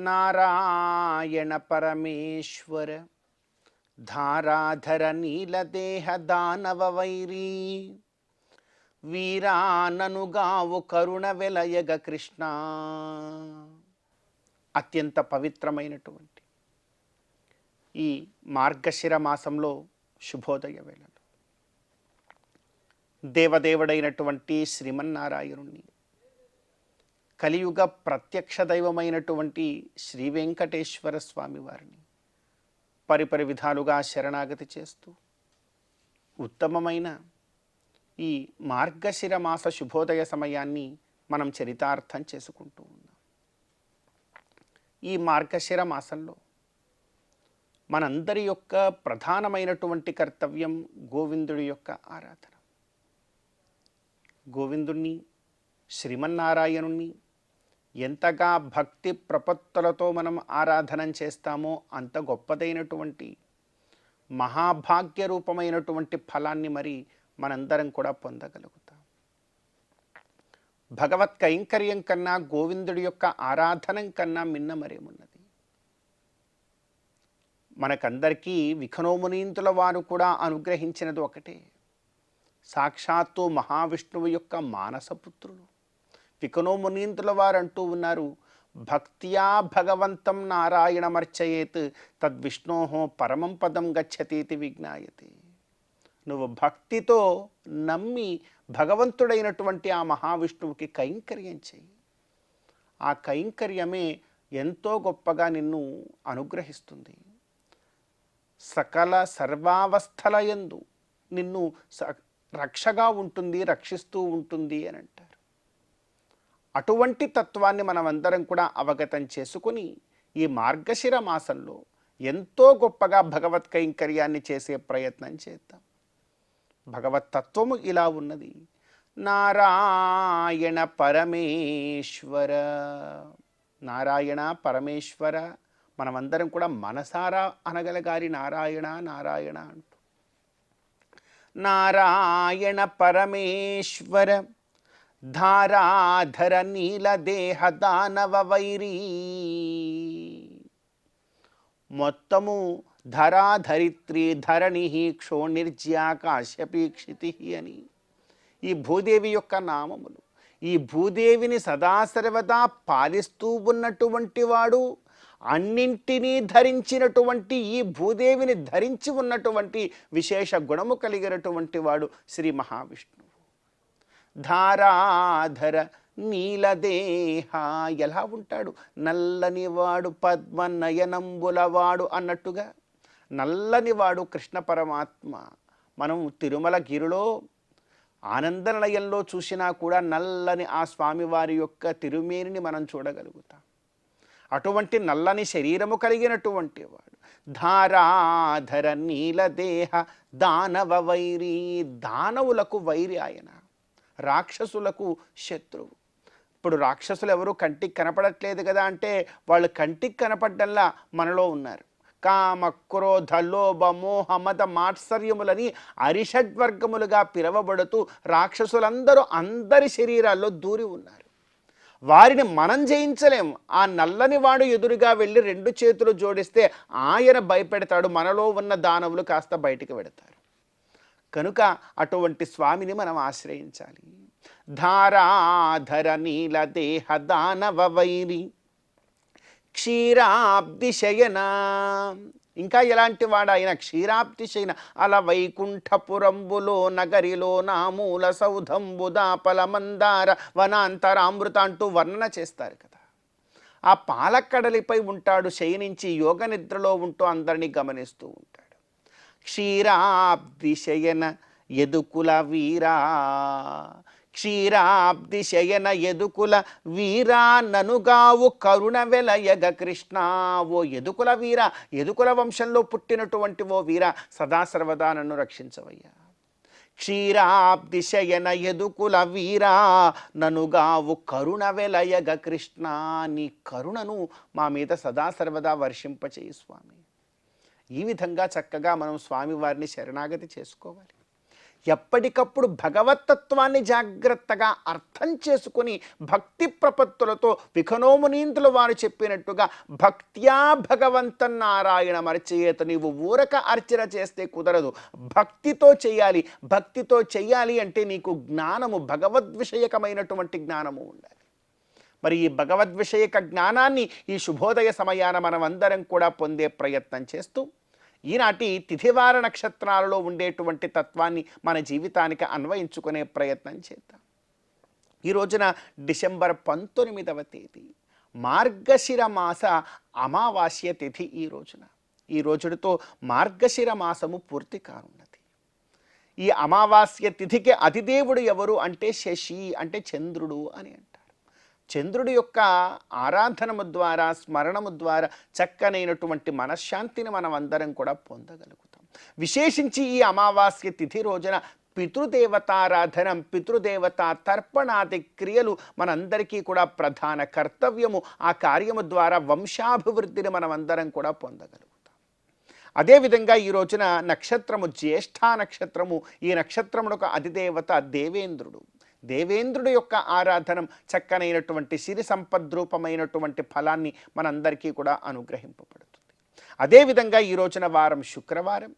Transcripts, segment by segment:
నారాయణ పరమేశ్వర ధారాధర నీలదేహ దానవ వైరీ వీరాననుగావు కరుణ వెలయగ కృష్ణ. అత్యంత పవిత్రమైనటువంటి ఈ మార్గశిర మాసంలో శుభోదయ వేళలో దేవదేవుడైనటువంటి శ్రీమన్నారాయణుణ్ణి, కలియుగ ప్రత్యక్ష దైవమైనటువంటి శ్రీ వెంకటేశ్వర స్వామి వారిని పరిపరి విధాలుగా శరణాగతి చేస్తూ ఉత్తమమైన ఈ మార్గశిర మాస శుభోదయ సమయాన్ని మనం చరితార్థం చేసుకుంటూ ఉన్నాం. ఈ మార్గశిర మాసంలో మనందరి యొక్క ప్రధానమైనటువంటి కర్తవ్యం గోవిందుడి యొక్క ఆరాధన. గోవిందుణ్ణి, శ్రీమన్నారాయణుణ్ణి ఎంతగా భక్తి ప్రపత్తులతో మనం ఆరాధన చేస్తామో అంత గొప్పదైనటువంటి మహాభాగ్య రూపమైనటువంటి ఫలాన్ని మరి మనందరం కూడా పొందగలుగుతాం. భగవత్ కైంకర్యం కన్నా గోవిందుడి యొక్క ఆరాధన కన్నా మిన్న మరేమున్నది? మనకందరికీ విఖనోమునీంతుల వారు కూడా అనుగ్రహించినది ఒకటే, సాక్షాత్తు మహావిష్ణువు యొక్క మానసపుత్రులు విఖనోమునీంతుల వారు అంటూ ఉన్నారు, భక్త్యా భగవంతం నారాయణమర్చయేత్ తద్విష్ణోహో పరమం పదం గచ్చతీతి విజ్ఞాయతే. నువ్వు భక్తితో నమ్మి భగవంతుడైనటువంటి ఆ మహావిష్ణువుకి కైంకర్యం చెయ్యి. ఆ కైంకర్యమే ఎంతో గొప్పగా నిన్ను అనుగ్రహిస్తుంది. సకల సర్వావస్థల యందు నిన్ను రక్షగా ఉంటుంది, రక్షిస్తూ ఉంటుంది అని అంటారు. అటువంటి తత్వాన్ని మనమందరం కూడా అవగతం చేసుకుని ఈ మార్గశిర మాసంలో ఎంతో గొప్పగా భగవత్ కైంకర్యాన్ని చేసే ప్రయత్నం చేద్దాం. భగవత్ తత్వము ఇలా ఉన్నది, నారాయణ పరమేశ్వర. నారాయణ పరమేశ్వర మనమందరం కూడా మనసారా అనగలగారి నారాయణ నారాయణ అంటూ. నారాయణ పరమేశ్వర ధారాధర నీలదేహ దానవ వైరీ. మొత్తము ధరాధరిత్రి ధరణి క్షోణిర్జ్యా కాశ్యపీక్షితి అని ఈ భూదేవి యొక్క నామములు. ఈ భూదేవిని సదాసర్వదా పాలిస్తూ ఉన్నటువంటి వాడు, అన్నింటినీ ధరించినటువంటి ఈ భూదేవిని ధరించి ఉన్నటువంటి విశేష గుణము కలిగినటువంటి వాడు శ్రీ మహావిష్ణువు. ధారాధర నీలదేహ ఎలా ఉంటాడు? నల్లనివాడు పద్మనయనంబులవాడు అన్నట్టుగా నల్లనివాడు కృష్ణ పరమాత్మ. మనం తిరుమల గిరిలో ఆనందనిలయంలో చూసినా కూడా నల్లని ఆ స్వామివారి యొక్క తిరుమేనిని మనం చూడగలుగుతాం. అటువంటి నల్లని శరీరము కలిగినటువంటి వాడు. ధారాధర నీలదేహ దానవ వైరీ. దానవులకు వైరి ఆయన, రాక్షసులకు శత్రువు. ఇప్పుడు రాక్షసులు ఎవరు కంటికి కనపడట్లేదు కదా అంటే వాళ్ళు కంటికి కనపడ్డంలా మనలో ఉన్నారు. కామ క్రోధ లోభ మోహ మద మాత్సర్యములని అరిషడ్వర్గములుగా పిలవబడుతూ రాక్షసులందరూ అందరి శరీరాల్లో దూరి ఉన్నారు. వారిని మనం జయించలేము. ఆ నల్లని వాడు ఎదురుగా వెళ్ళి రెండు చేతులు జోడిస్తే ఆయన భయపెడతాడు, మనలో ఉన్న దానవులు కాస్త బయటికి పెడతారు. కనుక అటువంటి స్వామిని మనం ఆశ్రయించాలి. ధారాధర నీలదేహ దానవ వైరి క్షీరాబ్దిశయన. ఇంకా ఎలాంటి వాడు ఆయన? క్షీరాబ్దిశయన. అలా వైకుంఠపురంబులో నగరిలో నామూల సౌధంబుదాపల మందార వనాంతరామృత అంటూ వర్ణన చేస్తారు కదా. ఆ పాలక్కడలిపై ఉంటాడు శయనించి, యోగ నిద్రలో ఉంటూ అందరినీ గమనిస్తూ ఉంటాడు. క్షీరాబ్దిశయన యదుకుల వీరా. క్షీరాబ్ది శయన ఎదుకుల వీరా ననుగావు కరుణ వెలయగ కృష్ణ. ఓ ఎదుకుల వీర, ఎదుకుల వంశంలో పుట్టినటువంటి ఓ వీర, సదా సర్వదా నన్ను రక్షించవయ్యా. క్షీరాబ్ది శయన ఎదుకుల వీరా ననుగావు కరుణ వెలయగ కృష్ణ. నీ కరుణను మా మీద సదా సర్వదా వర్షింపచేయి స్వామి. ఈ విధంగా చక్కగా మనం స్వామివారిని శరణాగతి చేసుకోవాలి. ఎప్పటికప్పుడు భగవత్తత్వాన్ని జాగ్రత్తగా అర్థం చేసుకుని భక్తి ప్రపత్తులతో విఖనోమునీంద్రుల వారు చెప్పినట్టుగా భక్త్యా భగవంతన్ నారాయణ మరచేయత. నీవు ఊరక అర్చన చేస్తే కుదరదు, భక్తితో చేయాలి. భక్తితో చేయాలి అంటే నీకు జ్ఞానము, భగవద్విషయకమైనటువంటి జ్ఞానము ఉండాలి. మరి ఈ భగవద్విషయక జ్ఞానాన్ని ఈ శుభోదయ సమయాన మనం అందరం కూడా పొందే ప్రయత్నం చేస్తూ ఈనాటి తిథివార నక్షత్రాలలో ఉండేటువంటి తత్వాన్ని మన జీవితానికి అన్వయించుకునే ప్రయత్నం చేద్దాం. ఈ రోజున డిసెంబర్ 19వ తేదీ మార్గశిర మాస అమావాస్య తిథి. ఈ రోజుతో మార్గశిర మాసము పూర్తి కానున్నది. ఈ అమావాస్య తిథికి అధిదేవుడు ఎవరు అంటే శశి, అంటే చంద్రుడు అని అంటారు. చంద్రుడి యొక్క ఆరాధనము ద్వారా, స్మరణము ద్వారా చక్కనైనటువంటి మనశ్శాంతిని మనం అందరం కూడా పొందగలుగుతాం. విశేషించి ఈ అమావాస్య తిథి రోజున పితృదేవతారాధనం, పితృదేవతా తర్పణాది క్రియలు మనందరికీ కూడా ప్రధాన కర్తవ్యము. ఆ కార్యము ద్వారా వంశాభివృద్ధిని మనం అందరం కూడా పొందగలుగుతాం. అదేవిధంగా ఈ రోజున నక్షత్రము జ్యేష్ఠ నక్షత్రము. ఈ నక్షత్రమునకు అధిదేవత దేవేంద్రుడు. దేవేంద్రుడి యొక్క ఆరాధనం చక్కనైనటువంటి సిరి సంపద్రూపమైనటువంటి ఫలాన్ని మనందరికీ కూడా అనుగ్రహింపబడుతుంది. అదేవిధంగా ఈ రోజున వారం శుక్రవారం.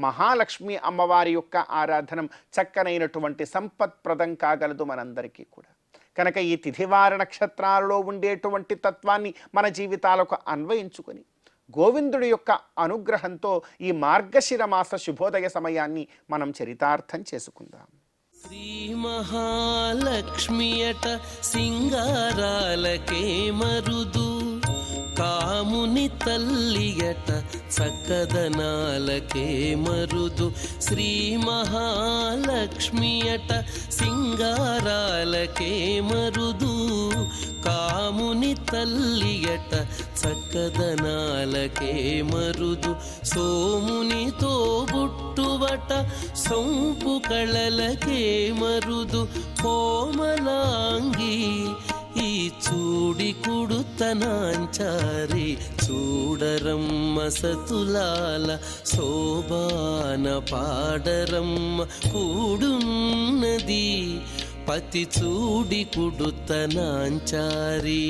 మహాలక్ష్మి అమ్మవారి యొక్క ఆరాధనం చక్కనైనటువంటి సంపత్ప్రదం కాగలదు మనందరికీ కూడా. కనుక ఈ తిథివార నక్షత్రాలలో ఉండేటువంటి తత్వాన్ని మన జీవితాలకు అన్వయించుకొని గోవిందుడి యొక్క అనుగ్రహంతో ఈ మార్గశిర మాస శుభోదయ సమయాన్ని మనం చరితార్థం చేసుకుందాం. శ్రీ మహాలక్ష్మియట సింగారాలకే మరుదు, కాముని తల్లియట చక్కదనాలకే మరుదు. శ్రీ మహాలక్ష్మియట సింగారాలకే మరుదు, కాముని తల్లియట చక్కదనాలకే మరుదు. సోమునితో బుట్టువట సొంపు కళలకే మరుదు. కోమలాంగి ఈ చూడి కుడుతనాంచారి, చూడరమ్మ సతులాల శోభాన పాడరమ్మ కూడున్నది, పతి చూడి కుడుతనాంచారి.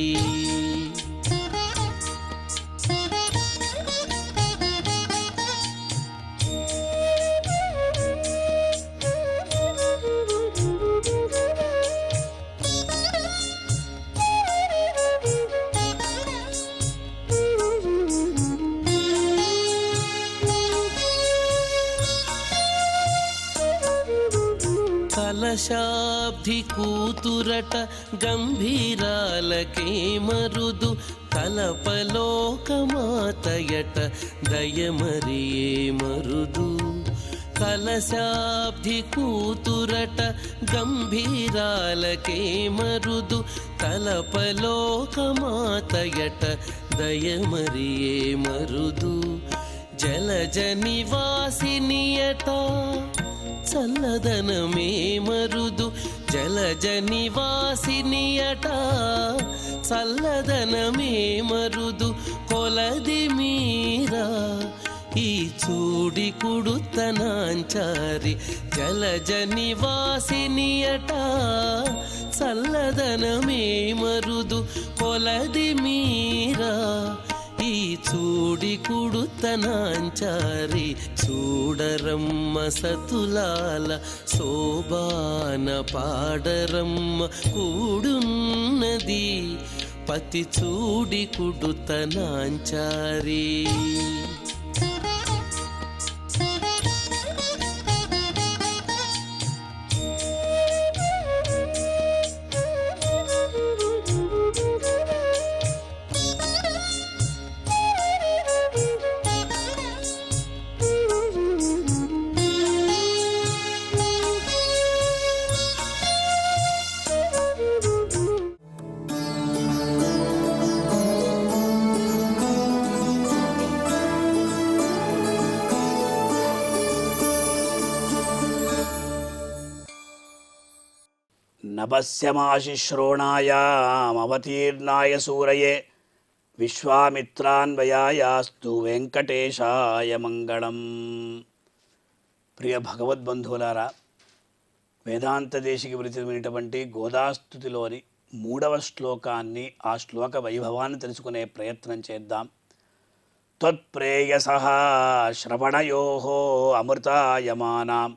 కలశాబ్ది కూతురట గంభీరాలకే మరుదు, కలపలోకమాతయట దయమరియే మరుదు. కలశాబ్ది కూతురట గంభీరాలకే మరుదు, కలపలోకమాతయట దయమరియే మరుదు. జలజ నివాసినియట చల్లదనమే మరుదు. జలజ నివాసినియట చల్లదనమే మరుదు. కొలది మీరా ఈ చూడి కుడుతనాంచారి, జలజ నివాసినియట చల్లదనమే మరుదు. కొలది మీరా ఈ చూడి కుడుతనాంచారి, చూడరమ్మ సతులాల శోభాన పాడరమ్మ కూడున్నది, పతి చూడి కుడుతనాంచారి. తపస్యమాశిశ్రోణాయామవతీర్ణాయ సూరయే విశ్వామిత్రాన్వయాయాస్తు వెంకటేశాయ మంగళం. ప్రియ భగవద్బంధువులారా, వేదాంత దేశికి విరచితమైనటువంటి గోదాస్తుతిలోని 3వ శ్లోకాన్ని, ఆ శ్లోక వైభవాన్ని తెలుసుకునే ప్రయత్నం చేద్దాం. త్వత్ప్రేయసః శ్రవణయోః అమృతాయమానాం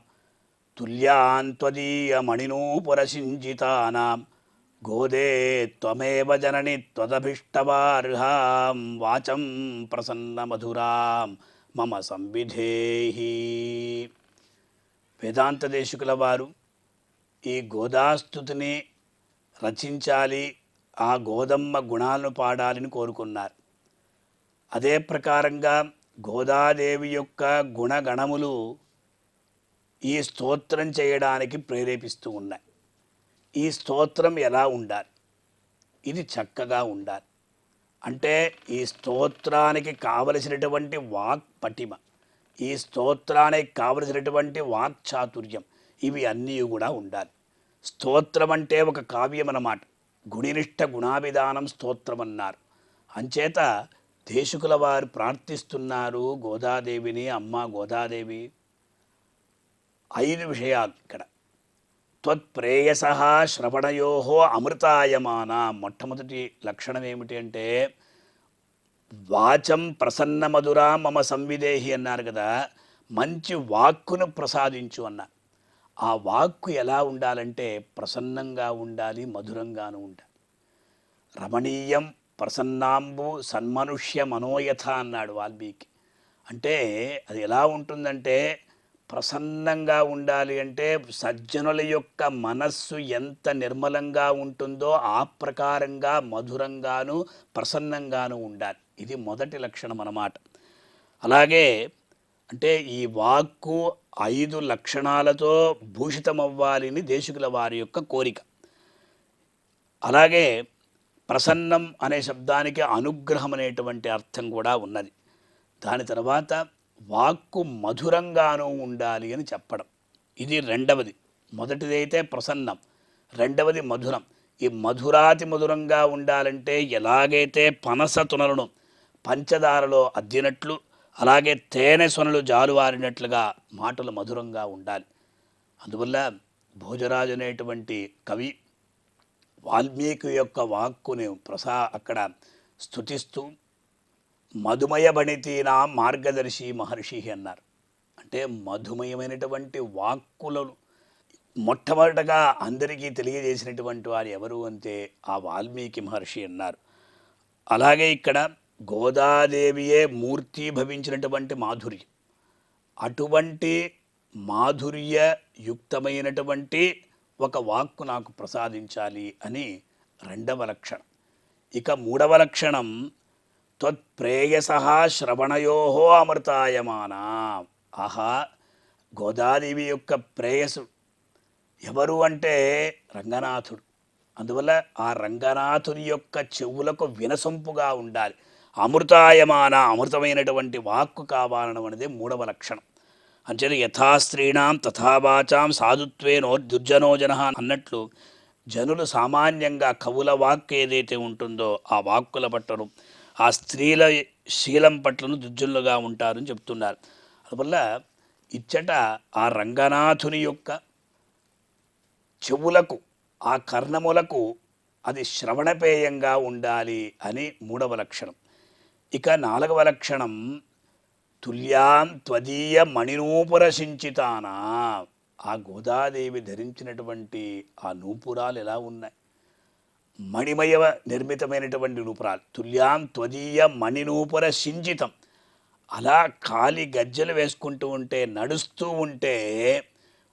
తుల్యాన్ త్వదీయమణినూపురసింజితానాం గోదే త్వమేవ జనని త్వదభిష్టవార్హాం వాచం ప్రసన్నమధురాం మమ సంవిధేహి. వేదాంత దేశికుల వారు ఈ గోదాస్తుతిని రచించాలి, ఆ గోదమ్మ గుణాలను పాడాలని కోరుకున్నారు. అదే ప్రకారంగా గోదాదేవి యొక్క గుణగణములు ఈ స్తోత్రం చేయడానికి ప్రేరేపిస్తూ ఉన్నాయి. ఈ స్తోత్రం ఎలా ఉండాలి? ఇది చక్కగా ఉండాలి. అంటే ఈ స్తోత్రానికి కావలసినటువంటి వాక్ పటిమ, ఈ స్తోత్రానికి కావలసినటువంటి వాక్చాతుర్యం, ఇవి అన్నీ కూడా ఉండాలి. స్తోత్రం అంటే ఒక కావ్యం అన్నమాట. గుణినిష్ట గుణాభిధానం స్తోత్రం అన్నారు. అంచేత దేశికుల వారు ప్రార్థిస్తున్నారు గోదాదేవిని, అమ్మ గోదాదేవి 5 విషయాలు ఇక్కడ. త్వత్ప్రేయసః శ్రవణయోః అమృతాయమాన. మొట్టమొదటి లక్షణం ఏమిటి అంటే వాచం ప్రసన్నమధురా మమ సంవిదేహి అన్నారు కదా. మంచి వాక్కును ప్రసాదించు అన్నారు. ఆ వాక్కు ఎలా ఉండాలంటే ప్రసన్నంగా ఉండాలి, మధురంగాను ఉండాలి. రమణీయం ప్రసన్నాంబు సన్మనుష్య మనోయథ అన్నాడు వాల్మీకి. అంటే అది ఎలా ఉంటుందంటే ప్రసన్నంగా ఉండాలి అంటే సజ్జనుల యొక్క మనస్సు ఎంత నిర్మలంగా ఉంటుందో ఆ ప్రకారంగా మధురంగాను ప్రసన్నంగాను ఉండాలి. ఇది మొదటి లక్షణం అన్నమాట. అలాగే అంటే ఈ వాక్కు 5 లక్షణాలతో భూషితమవ్వాలని దేశికుల వారి యొక్క కోరిక. అలాగే ప్రసన్నం అనే శబ్దానికి అనుగ్రహం అనేటువంటి అర్థం కూడా ఉన్నది. దాని తర్వాత వాక్కు మధురంగానూ ఉండాలి అని చెప్పడం, ఇది రెండవది. మొదటిదైతే ప్రసన్నం, రెండవది మధురం. ఈ మధురాతి మధురంగా ఉండాలంటే ఎలాగైతే పనస తునలను పంచదారలో అద్దినట్లు, అలాగే తేనె సొనలు జాలువారినట్లుగా మాటలు మధురంగా ఉండాలి. అందువల్ల భోజరాజు అనేటువంటి కవి వాల్మీకి యొక్క వాక్కుని అక్కడ స్తుతిస్తూ మధుమయ బణితీనా మార్గదర్శి మహర్షి అన్నారు. అంటే మధుమయమైనటువంటి వాక్కులను మొట్టమొదటగా అందరికీ తెలియజేసినటువంటి వారు ఎవరు అంటే ఆ వాల్మీకి మహర్షి అన్నారు. అలాగే ఇక్కడ గోదాదేవియే మూర్తి భవించినటువంటి మాధుర్యం, అటువంటి మాధుర్యయుక్తమైనటువంటి ఒక వాక్కు నాకు ప్రసాదించాలి అని రెండవ లక్షణం. ఇక మూడవ లక్షణం త్వత్ప్రేయసః శ్రవణయోః అమృతాయమాన. ఆహా, గోదాదేవి యొక్క ప్రేయసు ఎవరు అంటే రంగనాథుడు. అందువల్ల ఆ రంగనాథుని యొక్క చెవులకు వినసొంపుగా ఉండాలి. అమృతాయమాన, అమృతమైనటువంటి వాక్కు కావాలనడం అనేది మూడవ లక్షణం. అంచేత యథా స్త్రీణాం తథా వాచాం సాధుత్వేనో దుర్జనో జన అన్నట్లు జనులు సామాన్యంగా కవుల వాక్కు ఏదైతే ఉంటుందో ఆ వాక్కుల పట్లను, ఆ స్త్రీల శీలం పట్లను దుర్జనులుగా ఉంటారని చెప్తున్నారు. అందువల్ల ఇచ్చట ఆ రంగనాథుని యొక్క చెవులకు, ఆ కర్ణములకు అది శ్రవణపేయంగా ఉండాలి అని మూడవ లక్షణం. ఇక నాలుగవ లక్షణం తుల్యాం త్వదీయ మణినూపుర సించితానా. ఆ గోదాదేవి ధరించినటువంటి ఆ నూపురాలు ఎలా ఉన్నాయి? మణిమయ నిర్మితమైనటువంటి నూపురాలు. తుల్యాం త్వదీయ మణినూపుర సించితం. అలా కాలి గజ్జలు వేసుకుంటూ ఉంటే, నడుస్తూ ఉంటే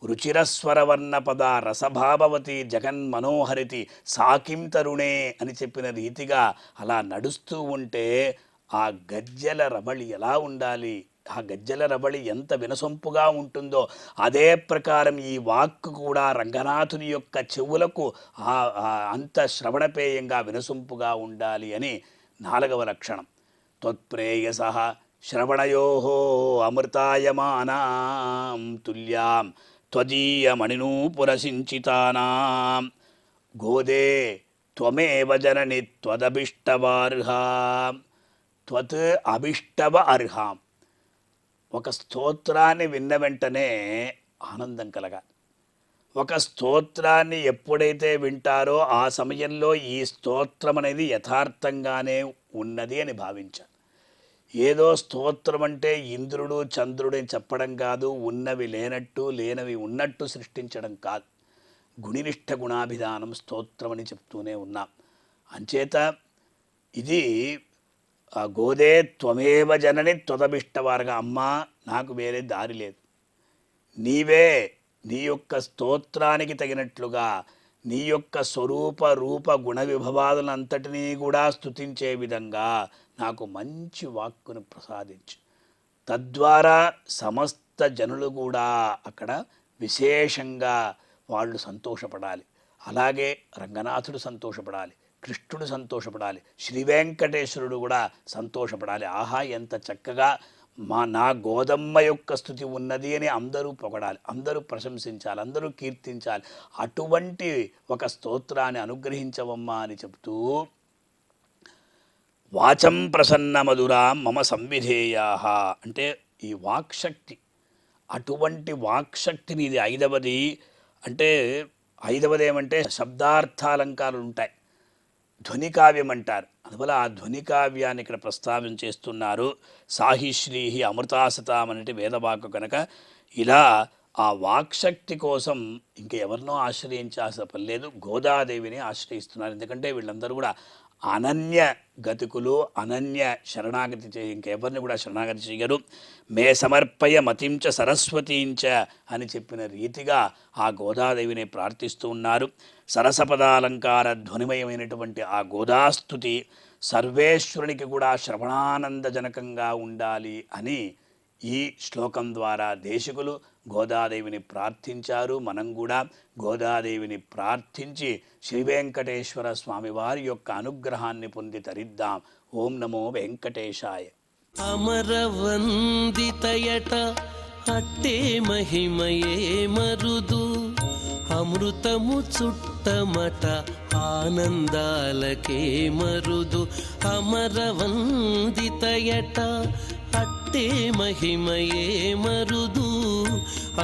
రుచిరస్వరవర్ణ పద రసభాభవతి జగన్మనోహరితి సాకిం తరుణే అని చెప్పిన రీతిగా అలా నడుస్తూ ఉంటే ఆ గజ్జల రబళి ఎలా ఉండాలి, ఆ గజ్జల రబళి ఎంత వినసొంపుగా ఉంటుందో అదే ప్రకారం ఈ వాక్కు కూడా రంగనాథుని యొక్క చెవులకు అంత శ్రవణపేయంగా వినసొంపుగా ఉండాలి అని నాలుగవ లక్షణం. త్వత్ప్రేయసః శ్రవణయోః అమృతాయమానాం తుల్యాం త్వదీయ మణినూపుర సించితానాం. గోదే త్వమేవ జనని త్వదభిష్టవార్హా త్వత్ అభిష్టవ అర్హాం. ఒక స్తోత్రాన్ని విన్న వెంటనే ఆనందం కలగాలి. ఒక స్తోత్రాన్ని ఎప్పుడైతే వింటారో ఆ సమయంలో ఈ స్తోత్రం అనేది యథార్థంగానే ఉన్నది అని భావించాలి. ఏదో స్తోత్రం అంటే ఇంద్రుడు చంద్రుడు అని చెప్పడం కాదు, ఉన్నవి లేనట్టు లేనవి ఉన్నట్టు సృష్టించడం కాదు. గుణినిష్ట గుణాభిధానం స్తోత్రం అని చెప్తూనే ఉన్నాం. అంచేత ఇది గోదే త్వమేవ జనని త్వదభిష్టవారుగా, అమ్మా నాకు వేరే దారి లేదు, నీవే నీ యొక్క స్తోత్రానికి తగినట్లుగా నీ యొక్క స్వరూప రూప గుణ విభవాదులంతటినీ కూడా స్తుతించే విధంగా నాకు మంచి వాక్కును ప్రసాదించు. తద్వారా సమస్త జనులు కూడా అక్కడ విశేషంగా వాళ్ళు సంతోషపడాలి. అలాగే రంగనాథుడు సంతోషపడాలి, కృష్ణుడు సంతోషపడాలి, శ్రీ వెంకటేశ్వరుడు కూడా సంతోషపడాలి. ఆహా ఎంత చక్కగా నా గోదమ్మ యొక్క స్థుతి ఉన్నది అని అందరూ పొగడాలి, అందరూ ప్రశంసించాలి, అందరూ కీర్తించాలి. అటువంటి ఒక స్తోత్రాన్ని అనుగ్రహించవమ్మా అని చెప్తూ వాచం ప్రసన్న మధురా మమ సంవిధేయా అంటే ఈ వాక్శక్తి, అటువంటి వాక్శక్తిని, ఇది ఐదవది. అంటే ఐదవది ఏమంటే శబ్దార్థాలంకారాలు ఉంటాయి, ధ్వనికావ్యం అంటారు. అందువల్ల ఆ ధ్వనికావ్యాన్ని ఇక్కడ ప్రస్తావన చేస్తున్నారు. సాహిశ్రీహి అమృతాసతాం అంటే వేదవాక్కు కనుక ఇలా ఆ వాక్శక్తి కోసం ఇంక ఎవరినో ఆశ్రయించాల్సిన పని లేదు, గోదాదేవిని ఆశ్రయిస్తున్నారు. ఎందుకంటే వీళ్ళందరూ కూడా అనన్య గతికులు, అనన్య శరణాగతి ఇంకెవరిని కూడా శరణాగతి చేయరు. మే సమర్పయ మతించ సరస్వతీంచ అని చెప్పిన రీతిగా ఆ గోదాదేవిని ప్రార్థిస్తూ ఉన్నారు. సరసపదాలంకార ధ్వనిమయమైనటువంటి ఆ గోదాస్తుతి సర్వేశ్వరునికి కూడా శ్రవణానందజనకంగా ఉండాలి అని ఈ శ్లోకం ద్వారా దేశికులు గోదాదేవిని ప్రార్థించారు. మనం కూడా గోదాదేవిని ప్రార్థించి శ్రీ వెంకటేశ్వర స్వామివారి యొక్క అనుగ్రహాన్ని పొంది తరిద్దాం. ఓం నమో వెంకటేశాయ. అమరవందితయట అట్టే మహిమయే మరుదు, అమృతము చుట్టమట ఆనందాలకే మరుదు. అమరవందితయట అట్టే మహిమయే మరుదు,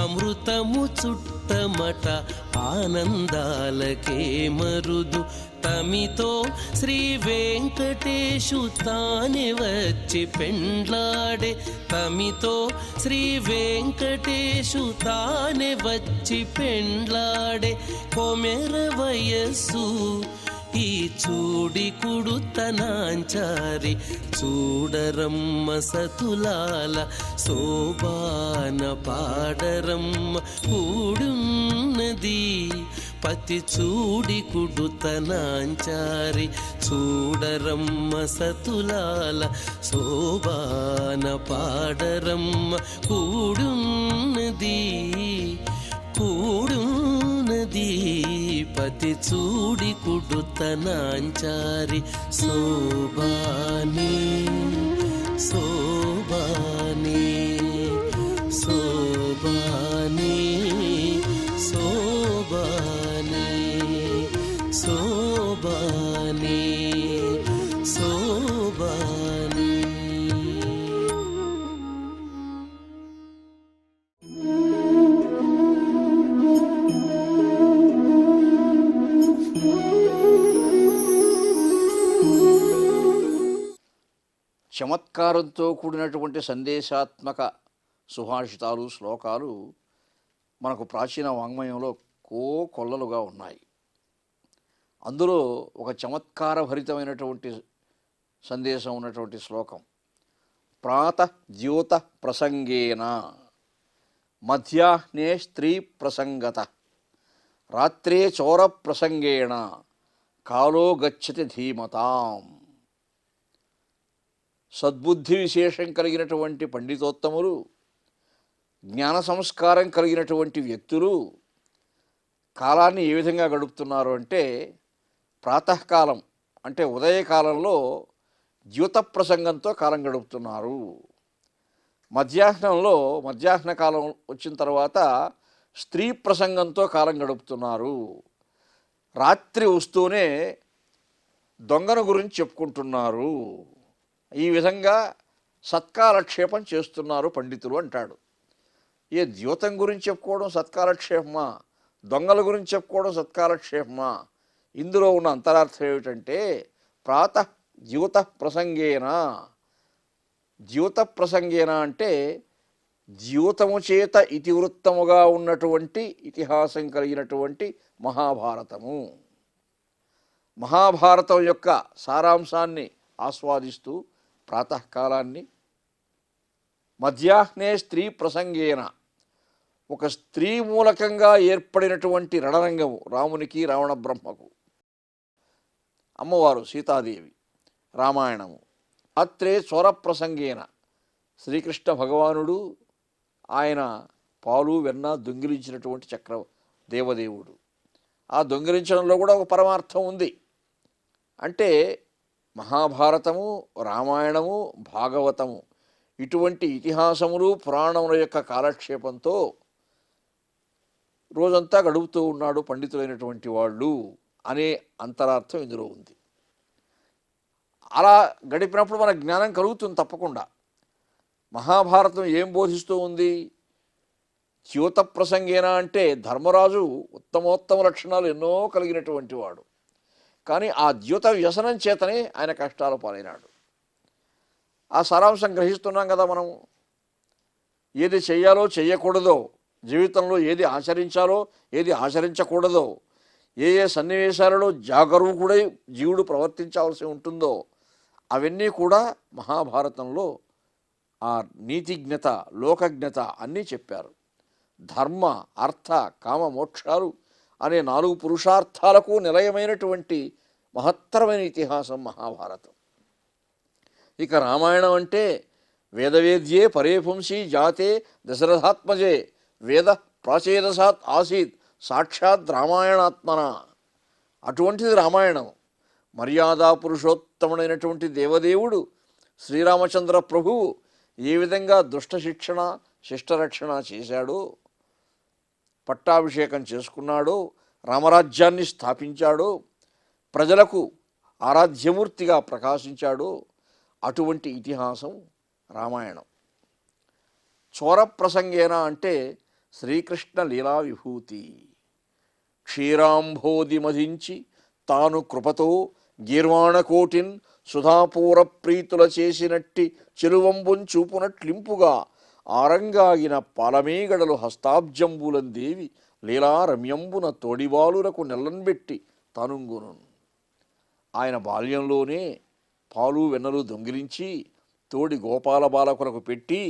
అమృతము చుట్టమట ఆనందాలకే మరుదు. తమితో శ్రీ వెంకటేశు తానే వచ్చి పెండ్లాడే, తమితో శ్రీ వెంకటేశు తానే వచ్చి పెండ్లాడే. కొమెర వయస్సు ఈ చూడి కుడుతనాంచారి, చూడరమ్మ సతులాల శోభాన పాడరమ్మ కూడున్నది. పతి చూడి కుడుతనాంచారి, చూడరమ్మ సతులాల శోభాన పాడరమ్మ కూడున్నది, కూడున్నది. పతి చూడి కుడుతనాంచారి శోభాని, శోభాని, శోభాని, శోభాని, శోభాని, శోభాని. చమత్కారంతో కూడినటువంటి సందేశాత్మక సుభాషితాలు, శ్లోకాలు మనకు ప్రాచీన వాంగ్మయంలో కొల్లలుగా ఉన్నాయి. అందులో ఒక చమత్కారభరితమైనటువంటి సందేశం ఉన్నటువంటి శ్లోకం ప్రాతః ద్యోత ప్రసంగేన మధ్యాహ్నే స్త్రీ ప్రసంగత రాత్రే చోర ప్రసంగేణ కాలో గచ్చతి ధీమతాం. సద్బుద్ధి విశేషం కలిగినటువంటి పండితోత్తములు, జ్ఞాన సంస్కారం కలిగినటువంటి వ్యక్తులు కాలాన్ని ఏ విధంగా గడుపుతున్నారు అంటే, ప్రాతకాలం అంటే ఉదయకాలంలో ద్యూత ప్రసంగంతో కాలం గడుపుతున్నారు. మధ్యాహ్నంలో మధ్యాహ్న కాలం వచ్చిన తర్వాత స్త్రీ ప్రసంగంతో కాలం గడుపుతున్నారు. రాత్రి వస్తూనే దొంగను గురించి చెప్పుకుంటున్నారు, ఈ విధంగా సత్కాలక్షేపం చేస్తున్నారు పండితులు అంటాడు. ఏ ద్యూతం గురించి చెప్పుకోవడం సత్కాలక్షేపమా, దొంగల గురించి చెప్పుకోవడం సత్కాలక్షేపమా? ఇందులో ఉన్న అంతరార్థం ఏమిటంటే ప్రాతః ద్యూత ప్రసంగేన. ద్యూత ప్రసంగేన అంటే ద్యూతము చేత ఇతివృత్తముగా ఉన్నటువంటి ఇతిహాసం కలిగినటువంటి మహాభారతము. మహాభారతం యొక్క సారాంశాన్ని ఆస్వాదిస్తూ ప్రాతకాలాన్ని, మధ్యాహ్నే స్త్రీ ప్రసంగేన ఒక స్త్రీ మూలకంగా ఏర్పడినటువంటి రణరంగము రామునికి రావణ బ్రహ్మకు, అమ్మవారు సీతాదేవి, రామాయణము. రాత్రే స్వర ప్రసంగేన శ్రీకృష్ణ భగవానుడు, ఆయన పాలు వెన్న దొంగిలించినటువంటి దేవదేవుడు. ఆ దొంగిలించడంలో కూడా ఒక పరమార్థం ఉంది. అంటే మహాభారతము, రామాయణము, భాగవతము ఇటువంటి ఇతిహాసములు పురాణముల యొక్క కాలక్షేపంతో రోజంతా గడుపుతూ ఉన్నాడు పండితులైనటువంటి వాళ్ళు అనే అంతరార్థం ఇందులో ఉంది. అలా గడిపినప్పుడు మన జ్ఞానం కలుగుతుంది తప్పకుండా. మహాభారతం ఏం బోధిస్తూ ఉంది? ద్యూత ప్రసంగేనా అంటే ధర్మరాజు ఉత్తమోత్తమ లక్షణాలు ఎన్నో కలిగినటువంటి వాడు, కానీ ఆ ద్యూత వ్యసనం చేతనే ఆయన కష్టాలు పాలైనాడు. ఆ సారాంశం గ్రహిస్తున్నాం కదా మనం. ఏది చెయ్యాలో చెయ్యకూడదో, జీవితంలో ఏది ఆచరించాలో ఏది ఆచరించకూడదో, ఏ ఏ సన్నివేశాలలో జాగరూకుడై జీవుడు ప్రవర్తించాల్సి ఉంటుందో అవన్నీ కూడా మహాభారతంలో ఆ నీతిజ్ఞత, లోకజ్ఞత అన్నీ చెప్పారు. ధర్మ, అర్థ, కామ, మోక్షాలు అనే 4 పురుషార్థాలకు నిలయమైనటువంటి మహత్తరమైన ఇతిహాసం మహాభారతం. ఇక రామాయణం అంటే వేదవేద్యే పరే పుంసి జాతే దశరథాత్మజే వేద ప్రాచేదసాత్ ఆసీత్ సాక్షాత్ రామాయణాత్మన. అటువంటిది రామాయణం. మర్యాదా పురుషోత్తముడైనటువంటి దేవదేవుడు శ్రీరామచంద్ర ప్రభువు ఏ విధంగా దుష్ట శిక్షణ శిష్టరక్షణ చేశాడో, పట్టాభిషేకం చేసుకున్నాడో, రామరాజ్యాన్ని స్థాపించాడో, ప్రజలకు ఆరాధ్యమూర్తిగా ప్రకాశించాడో అటువంటి ఇతిహాసం రామాయణం. చోర ప్రసంగేన అంటే శ్రీకృష్ణ లీలా విభూతి. క్షీరాంభోది మధించి తాను కృపతో గీర్వాణకోటిన్ సుధాపూర ప్రీతుల చేసినట్టి చెరువంబున్ చూపునట్లింపుగా ఆరంగాగిన పాలమేగడలు హస్తాబ్జంబులందేవి లీలా రమ్యంబున తోడిబాలులకు నెల్లంబెట్టి తనుంగును. ఆయన బాల్యంలోనే పాలు వెన్నలు దొంగిలించి తోడి గోపాల బాలకులకు పెట్టి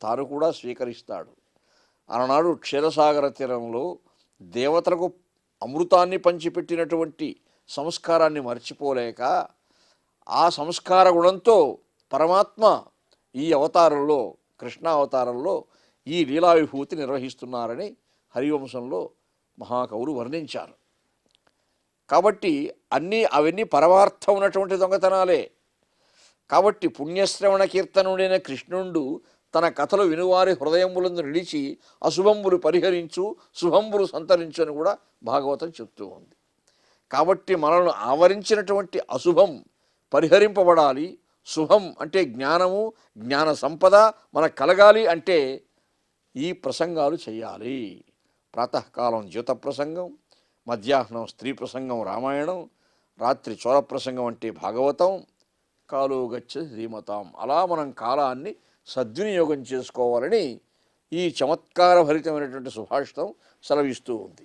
తాను కూడా స్వీకరిస్తాడు. ఆనాడు క్షీరసాగర తీరంలో దేవతలకు అమృతాన్ని పంచిపెట్టినటువంటి సంస్కారాన్ని మర్చిపోలేక ఆ సంస్కార గుణంతో పరమాత్మ ఈ అవతారంలో, కృష్ణావతారంలో ఈ లీలా విభూతి నిర్వహిస్తున్నారని హరివంశంలో మహాకవులు వర్ణించారు. కాబట్టి అవన్నీ పరమార్థం ఉన్నటువంటి దొంగతనాలే. కాబట్టి పుణ్యశ్రవణ కీర్తనుడైన కృష్ణుడు తన కథలు వినువారి హృదయములందు నిలిచి అశుభంబులు పరిహరించు శుభంబులు సంతరించు అని కూడా భాగవతం చెప్తూ ఉంది. కాబట్టి మనల్ని ఆవరించినటువంటి అశుభం పరిహరింపబడాలి. శుభం అంటే జ్ఞానము, జ్ఞాన సంపద మనకు కలగాలి అంటే ఈ ప్రసంగాలు చేయాలి. ప్రాతకాలం ద్యూత ప్రసంగం, మధ్యాహ్నం స్త్రీ ప్రసంగం రామాయణం, రాత్రి చోర ప్రసంగం అంటే భాగవతం. కాలో గచ్చ శ్రీమతాం. అలా మనం కాలాన్ని సద్వినియోగం చేసుకోవాలని ఈ చమత్కారభరితమైనటువంటి సుభాషితం సెలవిస్తూ ఉంది.